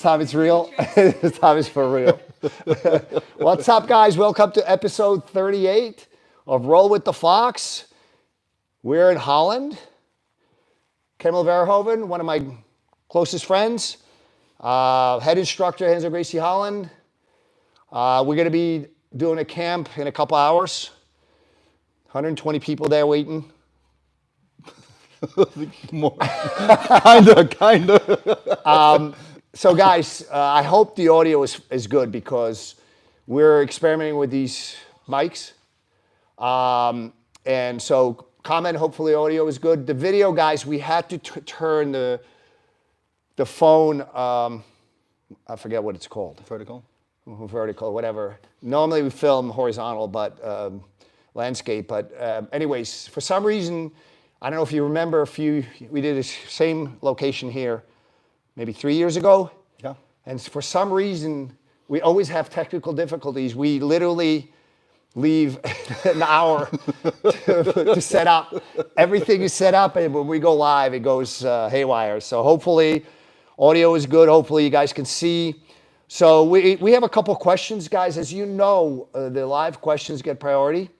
Time it's real. This time is for real. What's up, guys? Welcome to episode 38 of Roll with the Fox. We're in Holland. Karel Verhoeven, one of my closest friends, head instructor, Renzo Gracie Holland. We're going to be doing a camp in a couple hours. 120 people there waiting. More. Kinda. So guys, I hope the audio is good because we're experimenting with these mics. And so comment, hopefully audio is good. The video, guys, we had to turn the phone, I forget what it's called. Vertical? Vertical, whatever. Normally we film horizontal, but landscape. But anyways, for some reason, I don't know if you remember we did the same location here maybe 3 years ago. Yeah. And for some reason, we always have technical difficulties. We literally leave an hour to set up. Everything is set up, and when we go live, it goes haywire. So hopefully, audio is good. Hopefully, you guys can see. So we have a couple questions, guys. As you know, the live questions get priority.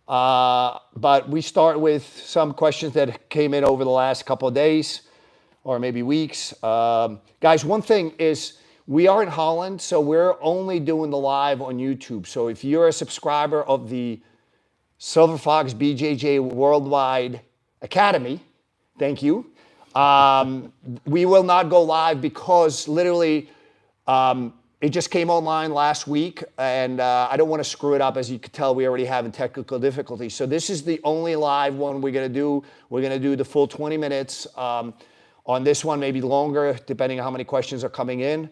But we start with some questions that came in over the last couple of days or maybe weeks. Guys, one thing is we are in Holland, so we're only doing the live on YouTube. So if you're a subscriber of the Silver Fox BJJ Worldwide Academy, thank you. We will not go live because literally it just came online last week, and I don't want to screw it up. As you can tell, we already have technical difficulties. So this is the only live one we're going to do. We're going to do the full 20 minutes on this one, maybe longer, depending on how many questions are coming in.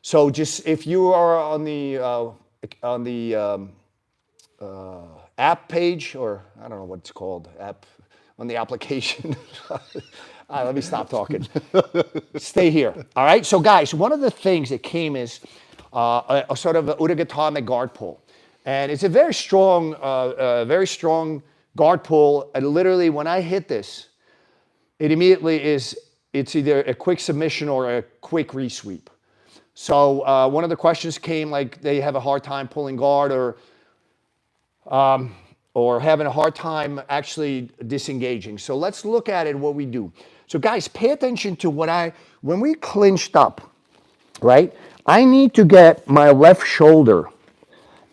So just if you are on the app page, or I don't know what it's called, app on the application. Let me stop talking. Stay here. All right. So, guys, one of the things that came is a sort of a Ude Gatame guard pull, and it's a very strong guard pull. And literally, when I hit this, it immediately it's either a quick submission or a quick re-sweep. So one of the questions came like they have a hard time pulling guard or having a hard time actually disengaging. So let's look at it, what we do. So guys, pay attention to when we clinched up, right? I need to get my left shoulder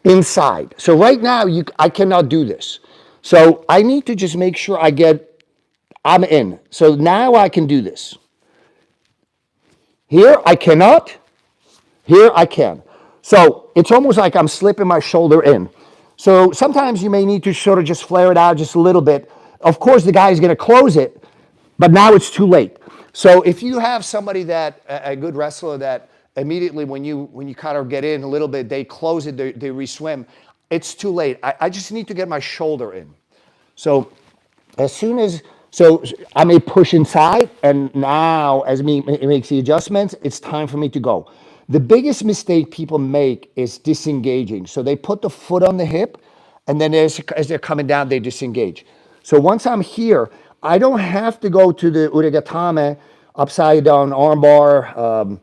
inside. So right now, I cannot do this. So I need to just make sure I'm in. So now I can do this. Here I cannot. Here I can. So it's almost like I'm slipping my shoulder in. So sometimes you may need to sort of just flare it out just a little bit. Of course, the guy is going to close it, but now it's too late. So if you have somebody a good wrestler that immediately when you kind of get in a little bit, they close it, they re-swim, it's too late. I just need to get my shoulder in. So so I may push inside, and now as it makes the adjustments, it's time for me to go. The biggest mistake people make is disengaging. So they put the foot on the hip, and then as they're coming down, they disengage. So once I'm here, I don't have to go to the Ude Gatame upside down armbar,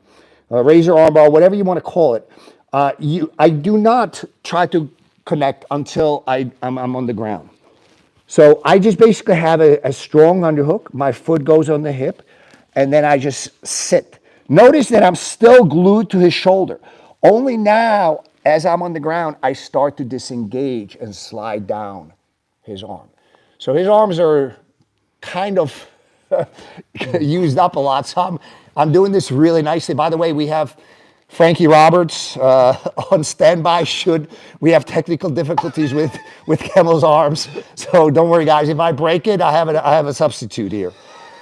razor armbar, whatever you want to call it. I do not try to connect until I'm on the ground. So I just basically have a strong underhook. My foot goes on the hip, and then I just sit. Notice that I'm still glued to his shoulder. Only now, as I'm on the ground, I start to disengage and slide down his arm. So his arms are kind of used up a lot. So I'm doing this really nicely. By the way, we have Frankie Roberts on standby should we have technical difficulties with Kemel's arms. So don't worry, guys. If I break it, I have a substitute here.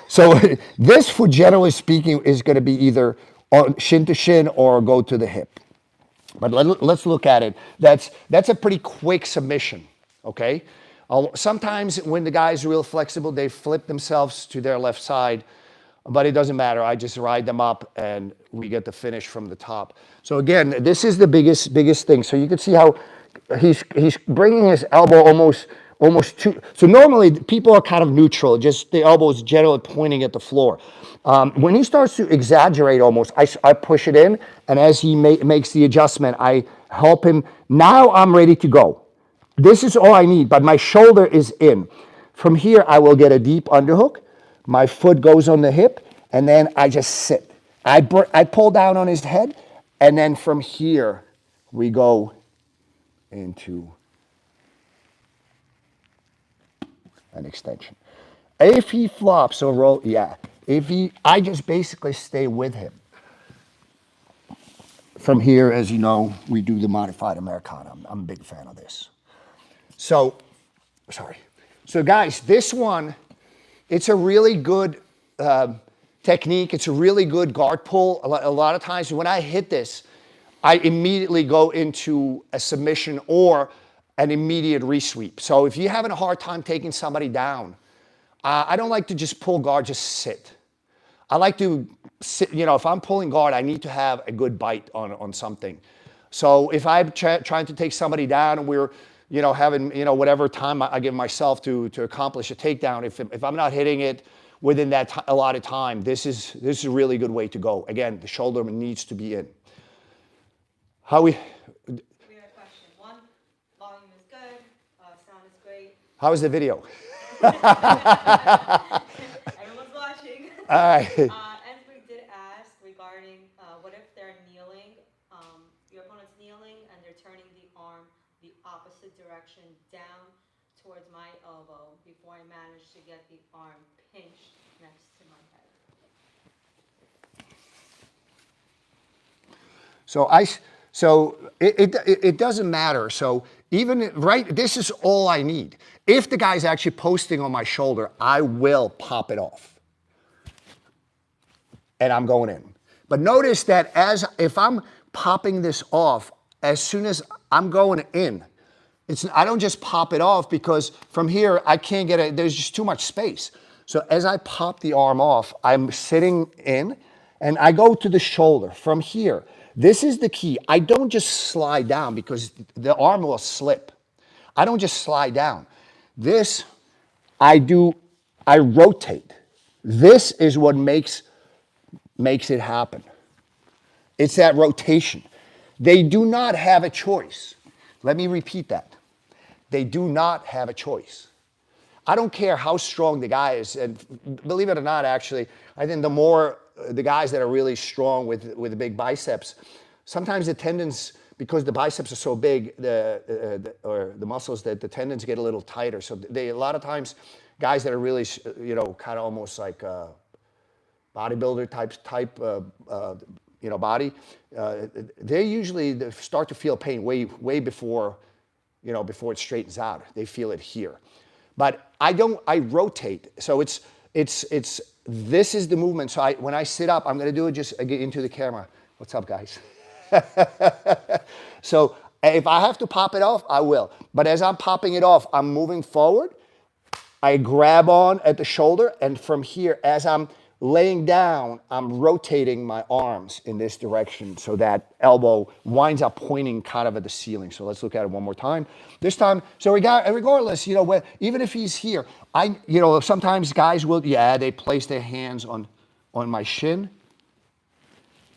So this, for generally speaking, is going to be either shin to shin or go to the hip. But let's look at it. That's a pretty quick submission, okay? Sometimes when the guy's real flexible, they flip themselves to their left side, but it doesn't matter. I just ride them up and we get the finish from the top. So again, this is the biggest thing. So you can see how he's bringing his elbow almost almost too. So normally people are kind of neutral, just the elbows generally pointing at the floor. When he starts to exaggerate almost, I push it in, and as he makes the adjustment, I help him. Now I'm ready to go. This is all I need, but my shoulder is in. From here, I will get a deep underhook. My foot goes on the hip, and then I just sit. I pull down on his head, and then from here, we go into an extension. If he flops or roll, yeah. I just basically stay with him. From here, as you know, we do the modified Americana. I'm a big fan of this. So, sorry. So guys, this one, it's a really good technique. It's a really good guard pull. A lot of times when I hit this, I immediately go into a submission or an immediate resweep. So if you're having a hard time taking somebody down, I don't like to just pull guard, just sit. I like to sit, if I'm pulling guard, I need to have a good bite on something. So if I'm trying to take somebody down and we're, having, whatever time I give myself to accomplish a takedown, if I'm not hitting it within that allotted time, this is a really good way to go. Again, the shoulder needs to be in. We have a question. One, volume is good, sound is great. How is the video? Everyone's watching. All right. And we did ask regarding what if they're kneeling, your opponent's kneeling and they're turning the arm the opposite direction down towards my elbow before I manage to get the arm pinched next to my head. So it doesn't matter. So even, right, this is all I need. If the guy's actually posting on my shoulder, I will pop it off. And I'm going in. But notice that if I'm popping this off, as soon as I'm going in, I don't just pop it off because from here I can't get it, there's just too much space. So as I pop the arm off, I'm sitting in and I go to the shoulder from here. This is the key. I don't just slide down because the arm will slip. I don't just slide down. This, I rotate. This is what makes it happen. It's that rotation. They do not have a choice. Let me repeat that. They do not have a choice. I don't care how strong the guy is, and believe it or not, actually, I think the more the guys that are really strong with the big biceps, sometimes the tendons, because the biceps are so big, or the muscles, that the tendons get a little tighter. So a lot of times, guys that are really, kind of almost like bodybuilder type body, they usually start to feel pain way before, before it straightens out. They feel it here. But I rotate. So this is the movement. So when I sit up, I'm going to do it just get into the camera. What's up, guys? So if I have to pop it off, I will. But as I'm popping it off, I'm moving forward. I grab on at the shoulder, and from here, as I'm laying down, I'm rotating my arms in this direction so that elbow winds up pointing kind of at the ceiling. So let's look at it one more time. This time, so regardless, even if he's here, sometimes guys will, they place their hands on my shin,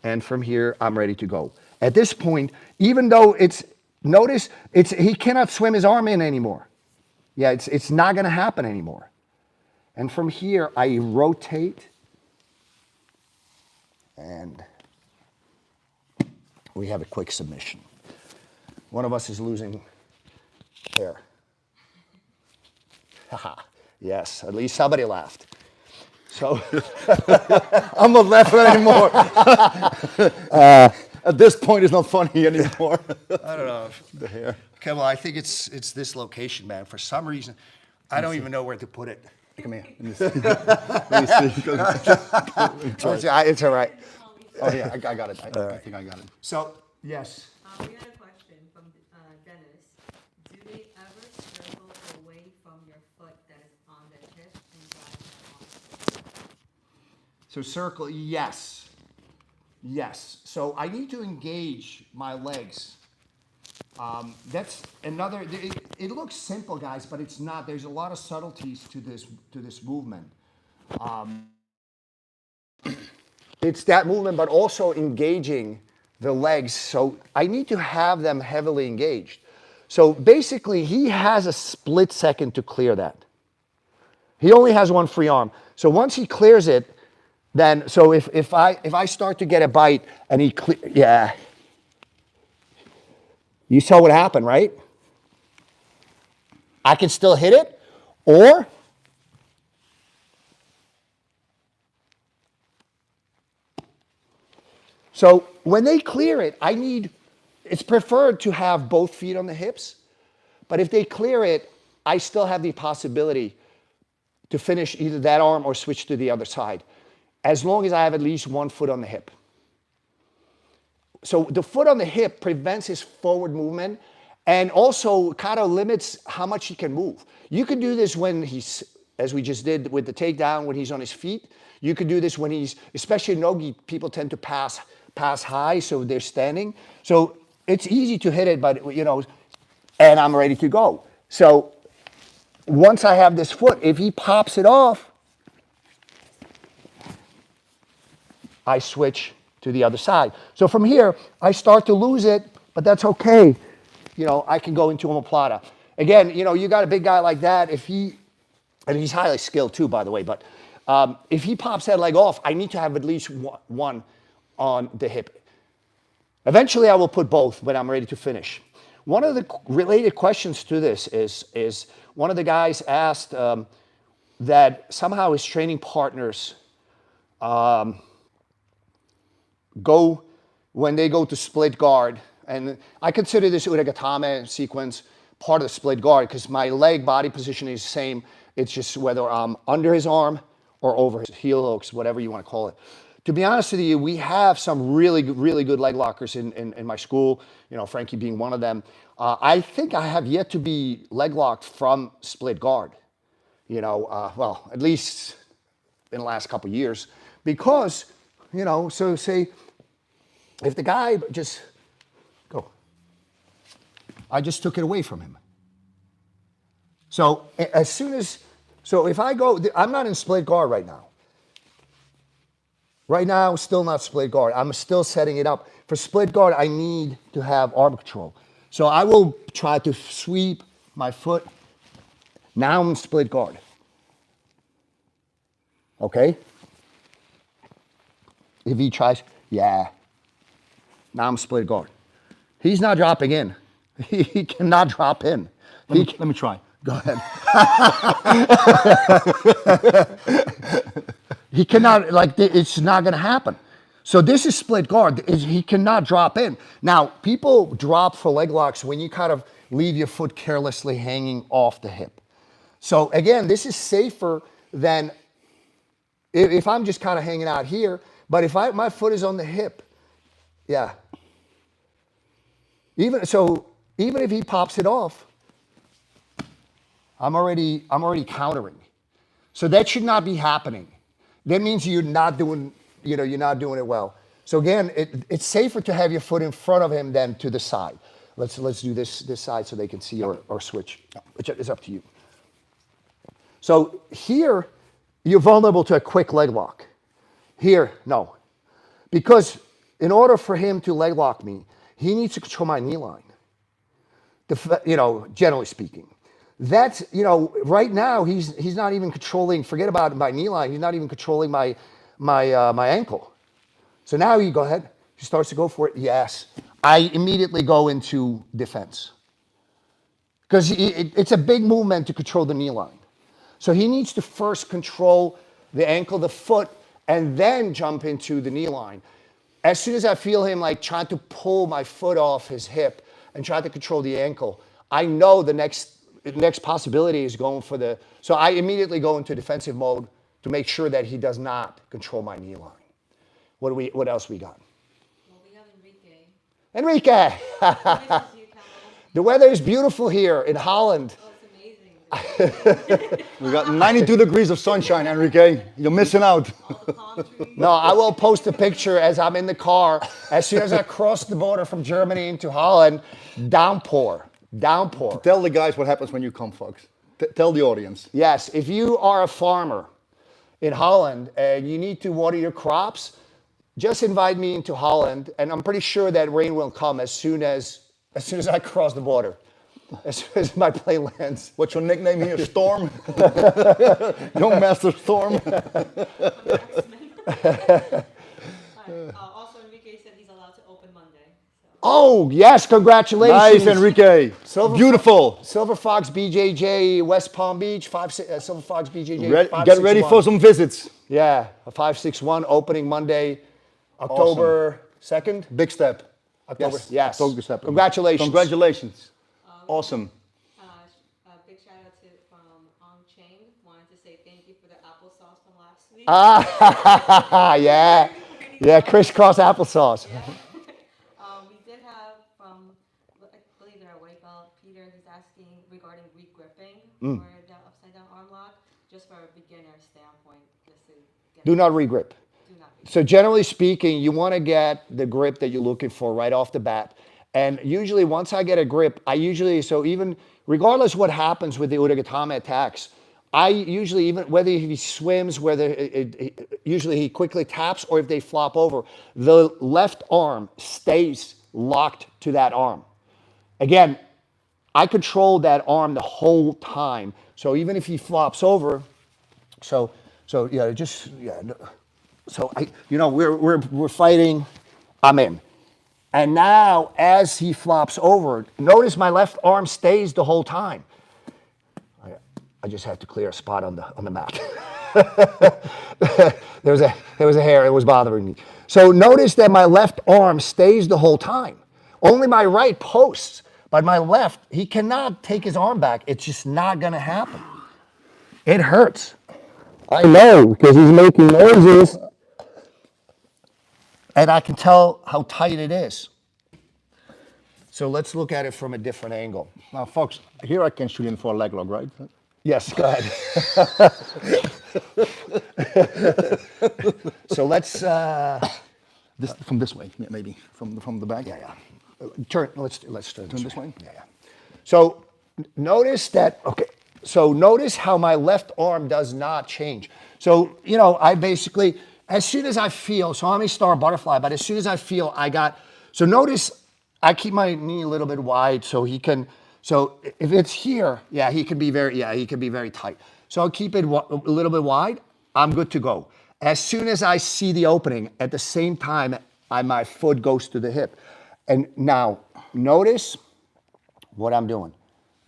and from here, I'm ready to go. At this point, even though he cannot swim his arm in anymore. Yeah, it's not going to happen anymore. And from here, I rotate, and we have a quick submission. One of us is losing hair. Haha, yes, at least somebody laughed. So I'm not laughing anymore. At this point, it's not funny anymore. I don't know. The hair. Okay, well, I think it's this location, man. For some reason, I don't even know where to put it. Come here. Let me see. It's all right. Oh, yeah, I got it. I think I got it. So, yes. We had a question from Dennis. Do they ever circle away from your foot that is on the hip and drive that on? So circle, yes. Yes. So I need to engage my legs That's another. It looks simple, guys, but it's not. There's a lot of subtleties to this movement. It's that movement, but also engaging the legs. So I need to have them heavily engaged. So basically, he has a split second to clear that. He only has one free arm. So once he clears it, then so if I start to get a bite and he yeah. You saw what happened, right? I can still hit it, or so when they clear it, it's preferred to have both feet on the hips, but if they clear it, I still have the possibility to finish either that arm or switch to the other side, as long as I have at least one foot on the hip. So the foot on the hip prevents his forward movement and also kind of limits how much he can move. You can do this when he's, as we just did with the takedown, when he's on his feet. You can do this when he's, especially NoGi, people tend to pass high, so they're standing. So it's easy to hit it, but and I'm ready to go. So once I have this foot, if he pops it off, I switch to the other side. So from here, I start to lose it, but that's okay. I can go into omoplata. Again, you got a big guy like that, and he's highly skilled too, by the way, but if he pops that leg off, I need to have at least one on the hip. Eventually, I will put both when I'm ready to finish. One of the related questions to this is one of the guys asked that somehow his training partners when they go to split guard, and I consider this Ude Gatame sequence part of the split guard because my leg body position is the same. It's just whether I'm under his arm or over his heel hooks, whatever you want to call it. To be honest with you, we have some really good leg lockers in my school, Frankie being one of them. I think I have yet to be leg locked from split guard, well, at least in the last couple of years, because, so say, if the guy just, go, I just took it away from him. So if I go, I'm not in split guard right now. Right now, still not split guard. I'm still setting it up. For split guard, I need to have arm control. So I will try to sweep my foot. Now I'm in split guard. Okay? If he tries, yeah. Now I'm split guard. He's not dropping in. He cannot drop in. Let me try. Go ahead. He cannot, it's not going to happen. So this is split guard. He cannot drop in. Now, people drop for leg locks when you kind of leave your foot carelessly hanging off the hip. So again, this is safer than if I'm just kind of hanging out here. But if my foot is on the hip, yeah. Even if he pops it off, I'm already countering. So that should not be happening. That means you're not doing it well. So again, it's safer to have your foot in front of him than to the side. Let's do this side so they can see or switch, which is up to you. So here, you're vulnerable to a quick leg lock. Here, no. Because in order for him to leg lock me, he needs to control my knee line. Generally speaking. That's, right now he's not even controlling, forget about my knee line, he's not even controlling my ankle. So now you go ahead, he starts to go for it, yes. I immediately go into defense. Because it's a big movement to control the knee line. So he needs to first control the ankle, the foot, and then jump into the knee line. As soon as I feel him trying to pull my foot off his hip and try to control the ankle, I know the next possibility is going for so I immediately go into defensive mode to make sure that he does not control my knee line. What else we got? Well, we have Enrique. Enrique! Misses you, Karel. The weather is beautiful here in Holland. Oh, it's amazing. We got 92 degrees of sunshine, Enrique. You're missing out. All the palm trees. No, I will post a picture as I'm in the car. As soon as I cross the border from Germany into Holland, downpour, downpour. Tell the guys what happens when you come, Fox. Tell the audience. Yes, if you are a farmer in Holland and you need to water your crops, just invite me into Holland, and I'm pretty sure that rain will come as soon as I cross the border, as soon as my plane lands. What's your nickname here? Storm? Young Master Storm? Also, Enrique said he's allowed to open Monday. So. Oh yes, congratulations! Nice, Enrique. Beautiful. Silver Fox BJJ, West Palm Beach, Silver Fox BJJ. Get ready for some visits. Yeah, a 561 opening Monday, October 2nd. Big step. October, yes. October step. Congratulations. Congratulations. Awesome. A big shout out to from Cheng. Wanted to say thank you for the applesauce from last week. Yeah. Yeah, crisscross applesauce. Yeah. We did have from, I believe they're a white belt, Peter, who's asking regarding regripping for the upside down arm lock, just for a beginner standpoint, just to get. Do not regrip. Do not regret. So generally speaking, you want to get the grip that you're looking for right off the bat. And usually once I get a grip, so even regardless what happens with the Ude Gatame attacks, I usually, even whether he swims, usually he quickly taps, or if they flop over, the left arm stays locked to that arm. Again, I control that arm the whole time. So even if he flops over, so we're fighting, I'm in. And now as he flops over, notice my left arm stays the whole time. I just had to clear a spot on the mat. there was a hair, it was bothering me. So notice that my left arm stays the whole time. Only my right posts, but my left, he cannot take his arm back. It's just not gonna happen. It hurts. I know, because he's making noises. And I can tell how tight it is. So let's look at it from a different angle. Now, Fox, here I can shoot in for a leg lock, right? Yes, go ahead. So let's From this way, maybe. From the back? yeah. Turn, let's turn this way? Yeah. So notice that, okay, so notice how my left arm does not change. So, I basically, as soon as I feel, so let me start butterfly, but as soon as I feel so notice I keep my knee a little bit wide so he can, so if it's here, he can be very tight. So I'll keep it a little bit wide, I'm good to go. As soon as I see the opening, at the same time, my foot goes to the hip. And now, notice what I'm doing.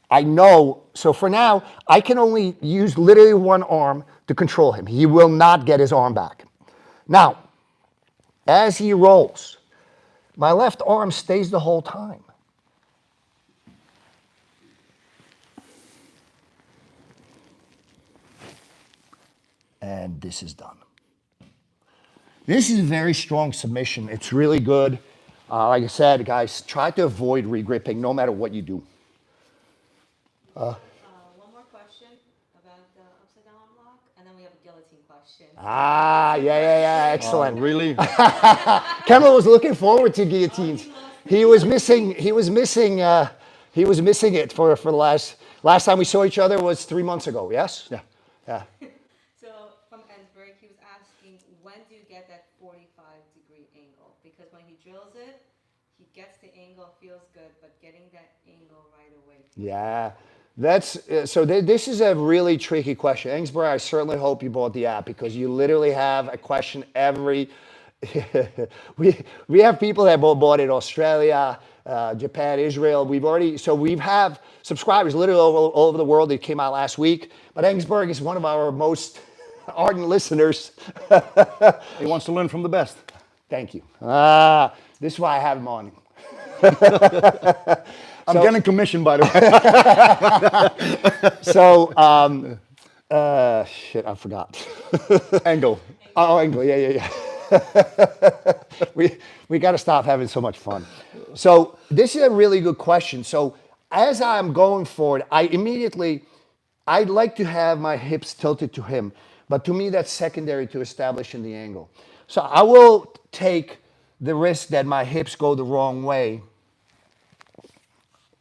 I know, so for now, I can only use literally one arm to control him. He will not get his arm back. Now, as he rolls, my left arm stays the whole time. And this is done. This is a very strong submission. It's really good. Like I said, guys, try to avoid regripping no matter what you do. One more question about the upside down arm lock, and then we have a guillotine question. Yeah, excellent. Really? Karel was looking forward to guillotines. He was missing it for the last time we saw each other was 3 months ago, yes? Yeah. Yeah. So from Ensberg, he was asking, when do you get that 45-degree angle? Because when he drills it, he gets the angle, feels good, but getting that angle right away. Yeah. This is a really tricky question. Ensberg, I certainly hope you bought the app because you literally have a question every we have people that bought it in Australia, Japan, Israel. We have subscribers literally all over the world. It came out last week. But Ensberg is one of our most ardent listeners. He wants to learn from the best. Thank you. This is why I have him on. I'm getting commission, by the way. So, shit, I forgot. Angle. Oh, angle, yeah. We got to stop having so much fun. So this is a really good question. So as I'm going forward, I immediately, I'd like to have my hips tilted to him, but to me that's secondary to establishing the angle. So I will take the risk that my hips go the wrong way,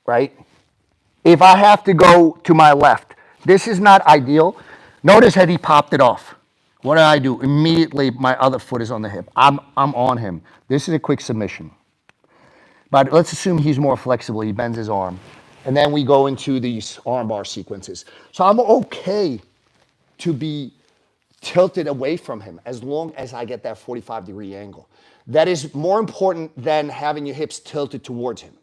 right? If I have to go to my left, this is not ideal. Notice that he popped it off. What do I do? Immediately, my other foot is on the hip. I'm on him. This is a quick submission. But let's assume he's more flexible. He bends his arm. And then we go into these armbar sequences. So I'm okay to be tilted away from him as long as I get that 45-degree angle. That is more important than having your hips tilted towards him.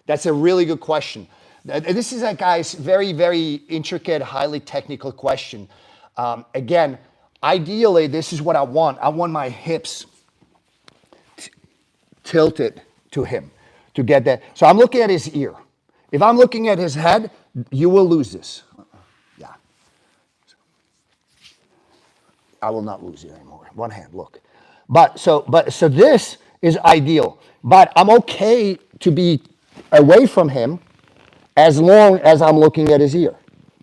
That's a really good question. This is a guy's very, very intricate, highly technical question. Again, ideally, this is what I want. I want my hips tilted to him to get that. So I'm looking at his ear. If I'm looking at his head, you will lose this. Yeah. I will not lose it anymore. One hand, look. So this is ideal. But I'm okay to be away from him as long as I'm looking at his ear.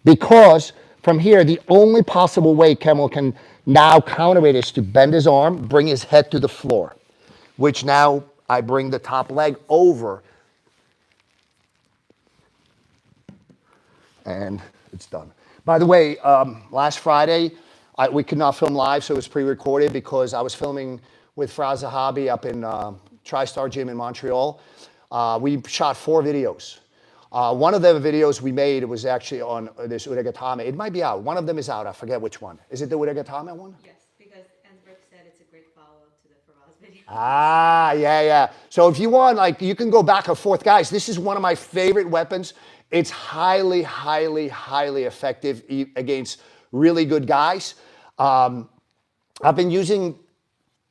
Because from here, the only possible way Kemal can now counter it is to bend his arm, bring his head to the floor, which now I bring the top leg over, and it's done. By the way, last Friday, we could not film live, so it was pre-recorded because I was filming with Fraz Zahabi up in TriStar Gym in Montreal. We shot 4 videos. One of the videos we made was actually on this Ude Gatame. It might be out. One of them is out. I forget which one. Is it the Ude Gatame one? Yes, because Brook said it's a great follow-up to the Faraz video. Ah, yeah. So if you want, like, you can go back and forth. Guys, this is one of my favorite weapons. It's highly, highly, highly effective against really good guys. I've been using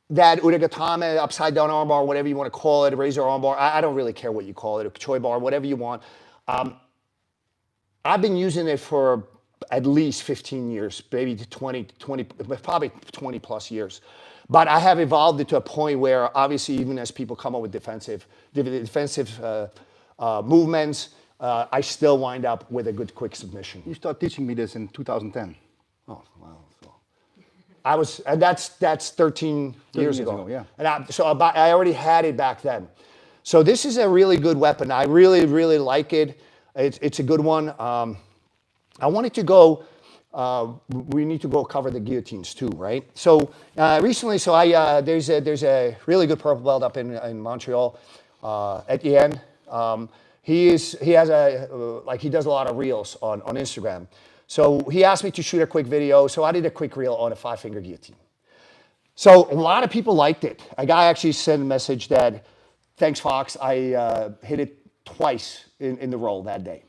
that Ude Gatame upside down armbar, whatever you want to call it, a razor armbar. I don't really care what you call it, a choy bar, whatever you want. I've been using it for at least 15 years, maybe 20, probably 20 plus years. But I have evolved it to a point where obviously even as people come up with defensive movements, I still wind up with a good quick submission. You started teaching me this in 2010. Oh, wow. And that's 13 years ago. Yeah. And I already had it back then. So this is a really good weapon. I really, really like it. It's a good one. I wanted to go, we need to go cover the guillotines too, right? So recently, there's a really good purple belt up in Montreal, Etienne. He does a lot of reels on Instagram. So he asked me to shoot a quick video, so I did a quick reel on a 5-finger guillotine. So a lot of people liked it. A guy actually sent a message that, thanks Fox, I hit it twice in the roll that day.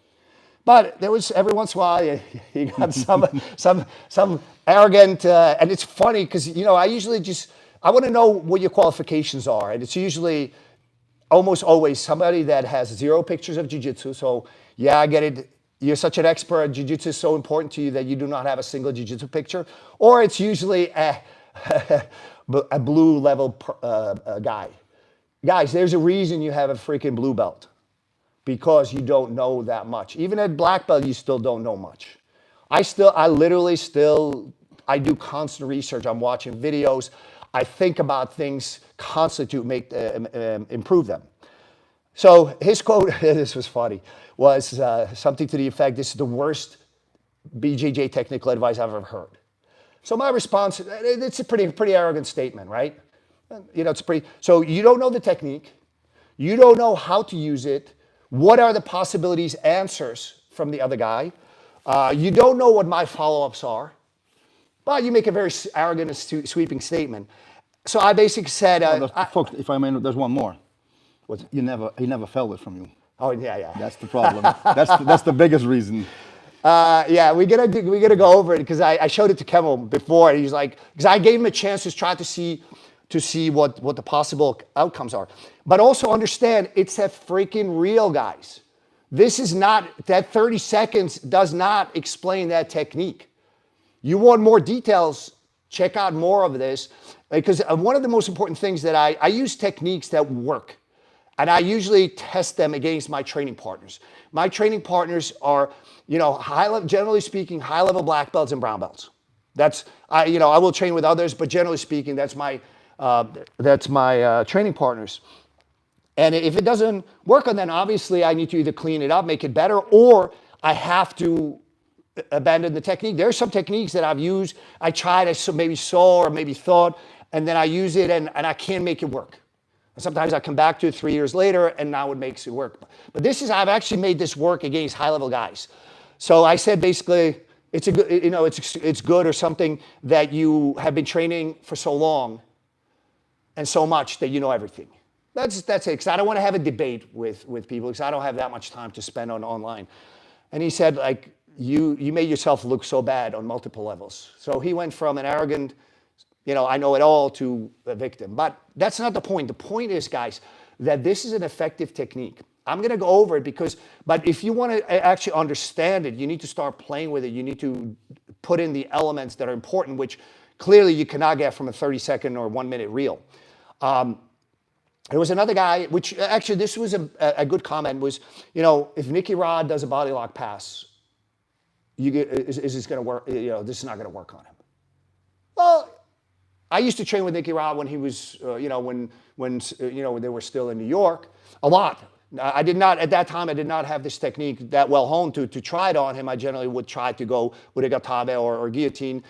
But there was, every once in a while, you got some arrogant, and it's funny because, I usually I want to know what your qualifications are. And it's usually almost always somebody that has 0 pictures of jiu-jitsu. So yeah, I get it. You're such an expert. Jiu-jitsu is so important to you that you do not have a single jiu-jitsu picture. Or it's usually a blue level guy. Guys, there's a reason you have a freaking blue belt. Because you don't know that much. Even at black belt, you still don't know much. I do constant research. I'm watching videos. I think about things constantly to improve them. So his quote, this was funny, was something to the effect, this is the worst BJJ technical advice I've ever heard. So my response, it's a pretty arrogant statement, right? So you don't know the technique. You don't know how to use it. What are the possibilities, answers from the other guy? You don't know what my follow-ups are, but you make a very arrogant and sweeping statement. So I basically said... Folks, if I may, there's one more. He never felt it from you. Oh, yeah. That's the problem. that's the biggest reason. Yeah, we gotta go over it because I showed it to Kemal before. And he's like, because I gave him a chance to try to see what the possible outcomes are. But also understand, it's a freaking reel, guys. This is not, that 30 seconds does not explain that technique. You want more details, check out more of this. Because one of the most important things that I use techniques that work. And I usually test them against my training partners. My training partners are, high level, generally speaking, high level black belts and brown belts. I will train with others, but generally speaking, that's my training partners. And if it doesn't work on them, obviously I need to either clean it up, make it better, or I have to abandon the technique. There are some techniques that I've used. I tried, I maybe saw or maybe thought, and then I use it and I can't make it work. Sometimes I come back to it 3 years later and now it makes it work. But I've actually made this work against high level guys. So I said basically, it's a good, it's good or something that you have been training for so long and so much that you know everything. That's it, because I don't want to have a debate with people because I don't have that much time to spend online. And he said, like, you made yourself look so bad on multiple levels. So he went from an arrogant, I know it all to a victim. But that's not the point. The point is, guys, that this is an effective technique. I'm going to go over it but if you want to actually understand it, you need to start playing with it. You need to put in the elements that are important, which clearly you cannot get from a 30-second or 1-minute reel. There was another guy, which actually this was a good comment, was, if Nicky Rod does a body lock pass, is this going to work? This is not going to work on him. Well, I used to train with Nicky Rod when he was, when they were still in New York, a lot. I did not, at that time, I did not have this technique that well honed to try it on him. I generally would try to go with Ude Gatame or Guillotine.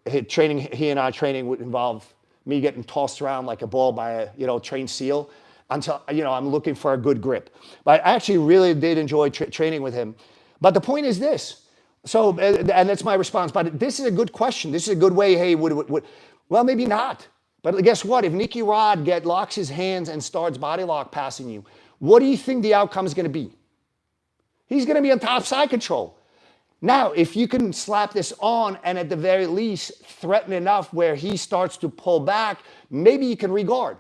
He and I training would involve me getting tossed around like a ball by a trained SEAL until, I'm looking for a good grip. But I actually really did enjoy training with him. But the point is this. So, and that's my response. But this is a good question. This is a good way, hey, well, maybe not. But guess what? If Nicky Rod locks his hands and starts body lock passing you, what do you think the outcome is going to be? He's going to be on top side control. Now, if you can slap this on and at the very least threaten enough where he starts to pull back, maybe you can regard.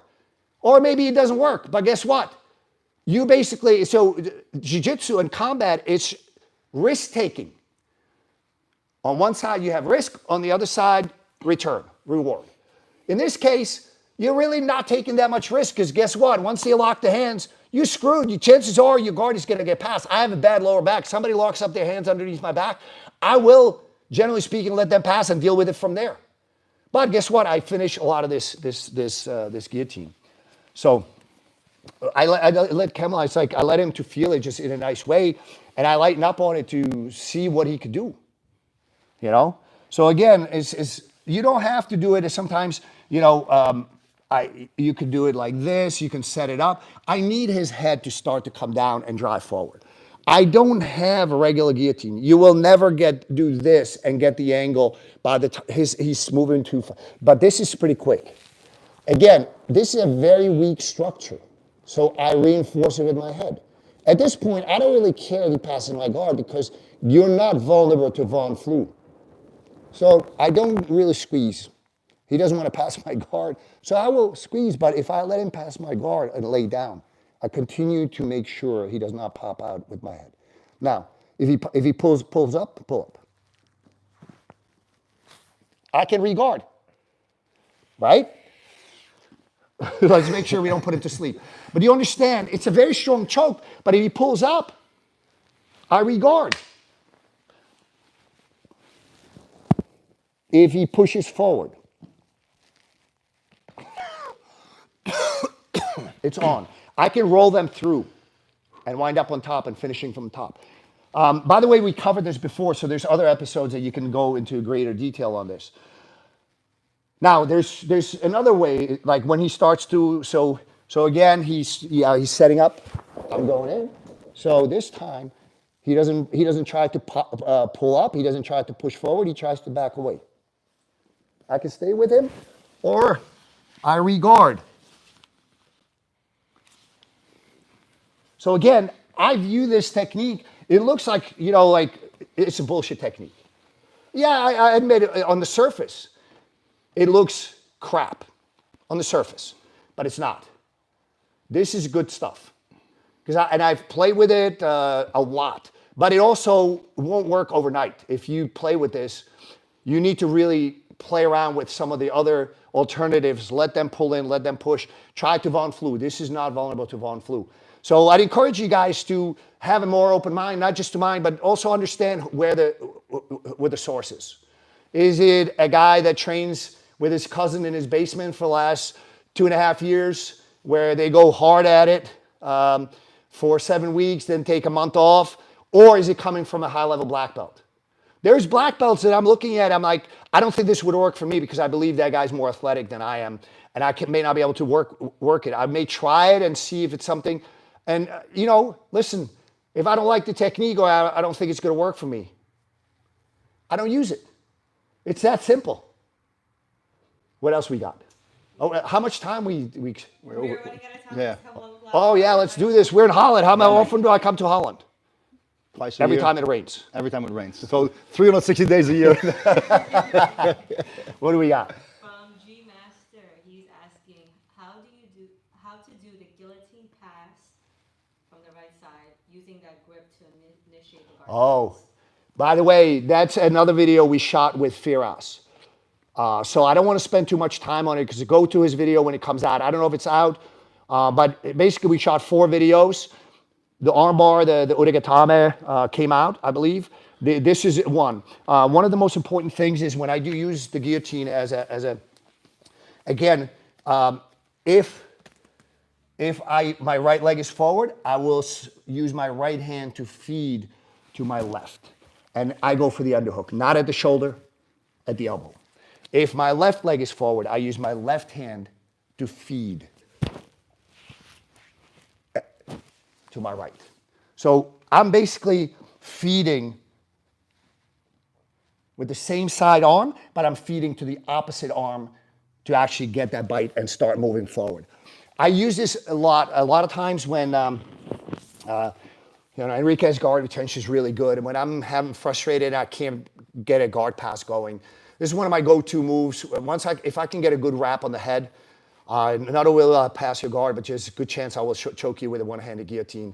Or maybe it doesn't work. But guess what? You basically, so jiu-jitsu and combat, it's risk-taking. On one side, you have risk. On the other side, return, reward. In this case, you're really not taking that much risk because guess what? Once you lock the hands, you're screwed. Your chances are your guard is going to get past. I have a bad lower back. Somebody locks up their hands underneath my back. I will, generally speaking, let them pass and deal with it from there. But guess what? I finish a lot of this guillotine. So I let Kemal, it's like I let him to feel it just in a nice way, and I lighten up on it to see what he could do. So again, you don't have to do it. Sometimes, you could do it like this. You can set it up. I need his head to start to come down and drive forward. I don't have a regular guillotine. You will never do this and get the angle by the time he's moving too far. But this is pretty quick. Again, this is a very weak structure. So I reinforce it with my head. At this point, I don't really care if he passes my guard because you're not vulnerable to Von Flu. So I don't really squeeze. He doesn't want to pass my guard. So I will squeeze, but if I let him pass my guard and lay down, I continue to make sure he does not pop out with my head. Now, if he pulls up, pull up. I can regard, right? Let's make sure we don't put him to sleep. But you understand, it's a very strong choke, but if he pulls up, I regard. If he pushes forward, it's on. I can roll them through and wind up on top and finishing from the top. By the way, we covered this before, so there's other episodes that you can go into greater detail on this. Now, there's another way, like when he starts to, so again, he's setting up. I'm going in. So this time, he doesn't try to pull up. He doesn't try to push forward. He tries to back away. I can stay with him, or I regard. So again, I view this technique, it looks like, like it's a bullshit technique. Yeah, I admit it, on the surface, it looks crap on the surface, but it's not. This is good stuff. And I've played with it a lot, but it also won't work overnight. If you play with this, you need to really play around with some of the other alternatives. Let them pull in, let them push. Try to Von Flu. This is not vulnerable to Von Flu. So I'd encourage you guys to have a more open mind, not just to mind, but also understand where the source is. Is it a guy that trains with his cousin in his basement for the last 2.5 years, where they go hard at it for 7 weeks, then take a month off? Or is it coming from a high-level black belt? There's black belts that I'm looking at, I'm like, I don't think this would work for me because I believe that guy's more athletic than I am, and I may not be able to work it. I may try it and see if it's something. And, listen, if I don't like the technique or I don't think it's going to work for me, I don't use it. It's that simple. What else we got? Oh, how much time we're We're running out of time. Yeah. Oh, yeah, let's do this. We're in Holland. How often do I come to Holland? Twice a Every year. time it rains. Every time it rains. So 360 days a year. What do we got? From G Master, he's asking, how to do the guillotine pass from the right side using that grip to initiate the guard. Oh, by the way, that's another video we shot with Firas. So I don't want to spend too much time on it because go to his video when it comes out. I don't know if it's out, but basically we shot 4 videos. The armbar, the Ude Gatame came out, I believe. This is one. One of the most important things is when I do use the guillotine as a again, if my right leg is forward, I will use my right hand to feed to my left. And I go for the underhook, not at the shoulder, at the elbow. If my left leg is forward, I use my left hand to feed to my right. So I'm basically feeding with the same side arm, but I'm feeding to the opposite arm to actually get that bite and start moving forward. I use this a lot of times when Enrique's guard retention is really good, and when I'm having frustrated, I can't get a guard pass going. This is one of my go-to moves. If I can get a good wrap on the head, not only will I pass your guard, but there's a good chance I will choke you with a one-handed guillotine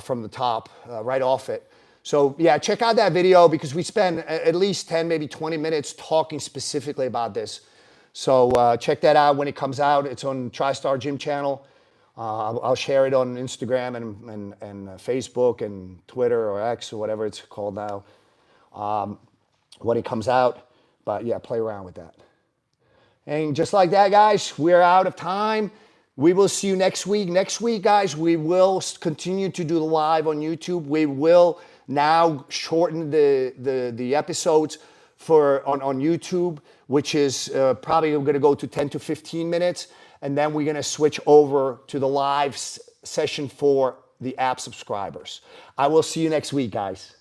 from the top, right off it. So yeah, check out that video because we spend at least 10, maybe 20 minutes talking specifically about this. So check that out when it comes out. It's on TriStar Gym channel. I'll share it on Instagram and Facebook and Twitter or X or whatever it's called now when it comes out. But yeah, play around with that. And just like that, guys, we're out of time. We will see you next week. Next week, guys, we will continue to do the live on YouTube. We will now shorten the episodes on YouTube, which is probably going to go to 10 to 15 minutes. And then we're going to switch over to the live session for the app subscribers. I will see you next week, guys.